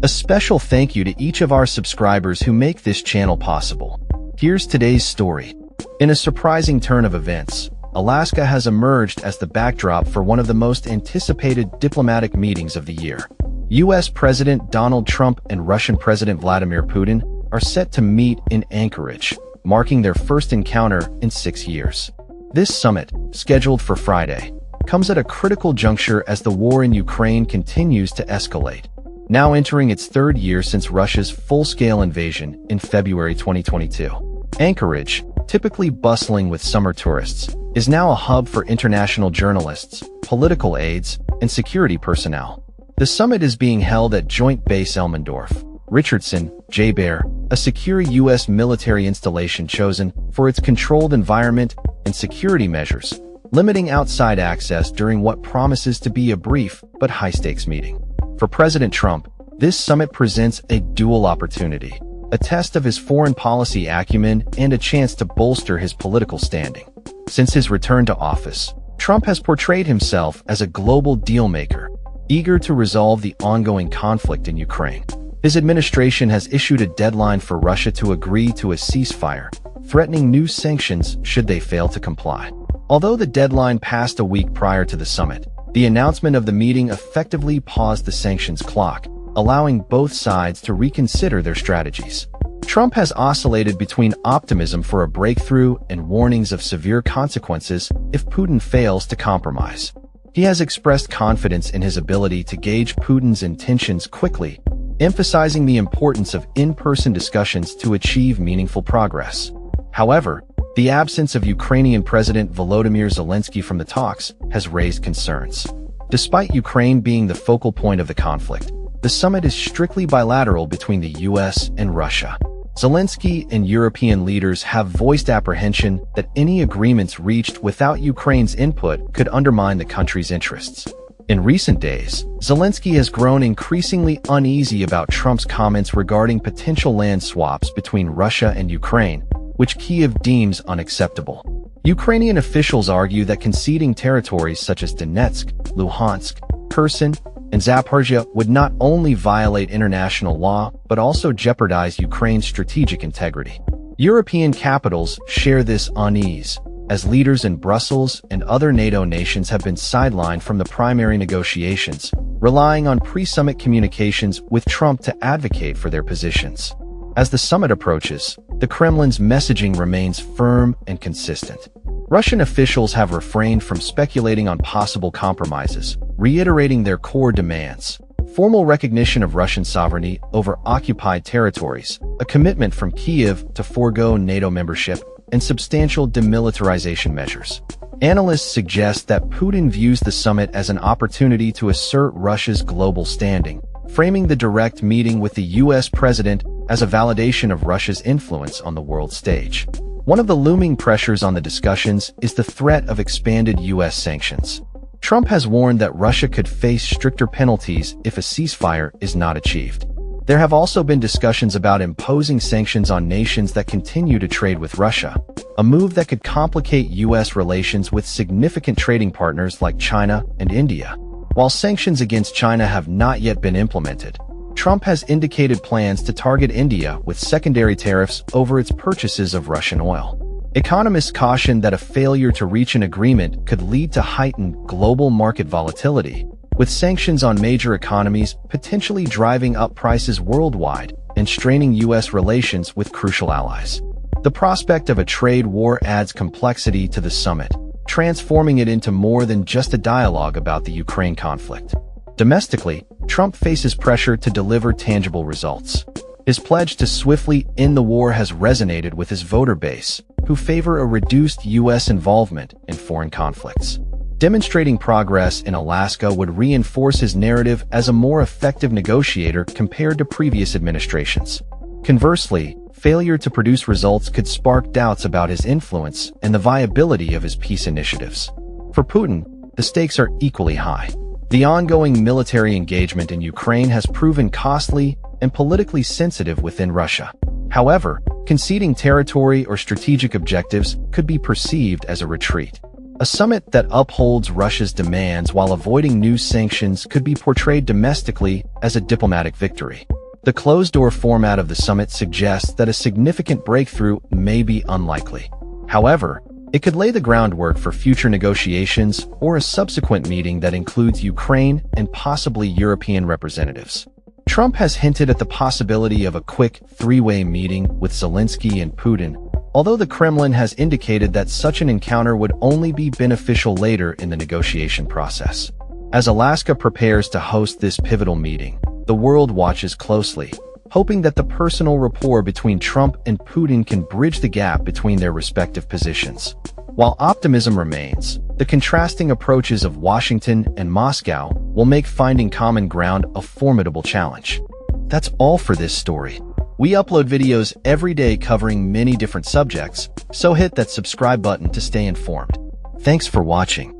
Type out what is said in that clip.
A special thank you to each of our subscribers who make this channel possible. Here's today's story. In a surprising turn of events, Alaska has emerged as the backdrop for one of the most anticipated diplomatic meetings of the year. U.S. President Donald Trump and Russian President Vladimir Putin are set to meet in Anchorage, marking their first encounter in 6 years. This summit, scheduled for Friday, comes at a critical juncture as the war in Ukraine continues to escalate. Now entering its third year since Russia's full-scale invasion in February 2022. Anchorage, typically bustling with summer tourists, is now a hub for international journalists, political aides, and security personnel. The summit is being held at Joint Base Elmendorf, Richardson, J-Bear, a secure U.S. military installation chosen for its controlled environment and security measures, limiting outside access during what promises to be a brief but high-stakes meeting. For President Trump, this summit presents a dual opportunity, a test of his foreign policy acumen and a chance to bolster his political standing. Since his return to office, Trump has portrayed himself as a global deal-maker, eager to resolve the ongoing conflict in Ukraine. His administration has issued a deadline for Russia to agree to a ceasefire, threatening new sanctions should they fail to comply. Although the deadline passed a week prior to the summit, the announcement of the meeting effectively paused the sanctions clock, allowing both sides to reconsider their strategies. Trump has oscillated between optimism for a breakthrough and warnings of severe consequences if Putin fails to compromise. He has expressed confidence in his ability to gauge Putin's intentions quickly, emphasizing the importance of in-person discussions to achieve meaningful progress. However, the absence of Ukrainian President Volodymyr Zelensky from the talks has raised concerns. Despite Ukraine being the focal point of the conflict, the summit is strictly bilateral between the U.S. and Russia. Zelensky and European leaders have voiced apprehension that any agreements reached without Ukraine's input could undermine the country's interests. In recent days, Zelensky has grown increasingly uneasy about Trump's comments regarding potential land swaps between Russia and Ukraine, which Kyiv deems unacceptable. Ukrainian officials argue that conceding territories such as Donetsk, Luhansk, Kherson, and Zaporizhzhia would not only violate international law but also jeopardize Ukraine's strategic integrity. European capitals share this unease, as leaders in Brussels and other NATO nations have been sidelined from the primary negotiations, relying on pre-summit communications with Trump to advocate for their positions. As the summit approaches, the Kremlin's messaging remains firm and consistent. Russian officials have refrained from speculating on possible compromises, reiterating their core demands: formal recognition of Russian sovereignty over occupied territories, a commitment from Kyiv to forego NATO membership, and substantial demilitarization measures. Analysts suggest that Putin views the summit as an opportunity to assert Russia's global standing, framing the direct meeting with the U.S. president as a validation of Russia's influence on the world stage. One of the looming pressures on the discussions is the threat of expanded U.S. sanctions. Trump has warned that Russia could face stricter penalties if a ceasefire is not achieved. There have also been discussions about imposing sanctions on nations that continue to trade with Russia, a move that could complicate U.S. relations with significant trading partners like China and India. While sanctions against China have not yet been implemented, Trump has indicated plans to target India with secondary tariffs over its purchases of Russian oil. Economists caution that a failure to reach an agreement could lead to heightened global market volatility, with sanctions on major economies potentially driving up prices worldwide and straining U.S. relations with crucial allies. The prospect of a trade war adds complexity to the summit, transforming it into more than just a dialogue about the Ukraine conflict. Domestically, Trump faces pressure to deliver tangible results. His pledge to swiftly end the war has resonated with his voter base, who favor a reduced U.S. involvement in foreign conflicts. Demonstrating progress in Alaska would reinforce his narrative as a more effective negotiator compared to previous administrations. Conversely, failure to produce results could spark doubts about his influence and the viability of his peace initiatives. For Putin, the stakes are equally high. The ongoing military engagement in Ukraine has proven costly and politically sensitive within Russia. However, conceding territory or strategic objectives could be perceived as a retreat. A summit that upholds Russia's demands while avoiding new sanctions could be portrayed domestically as a diplomatic victory. The closed-door format of the summit suggests that a significant breakthrough may be unlikely. However, it could lay the groundwork for future negotiations or a subsequent meeting that includes Ukraine and possibly European representatives. Trump has hinted at the possibility of a quick three-way meeting with Zelensky and Putin, although the Kremlin has indicated that such an encounter would only be beneficial later in the negotiation process. As Alaska prepares to host this pivotal meeting, the world watches closely, hoping that the personal rapport between Trump and Putin can bridge the gap between their respective positions. While optimism remains, the contrasting approaches of Washington and Moscow will make finding common ground a formidable challenge. That's all for this story. We upload videos every day covering many different subjects, so hit that subscribe button to stay informed. Thanks for watching.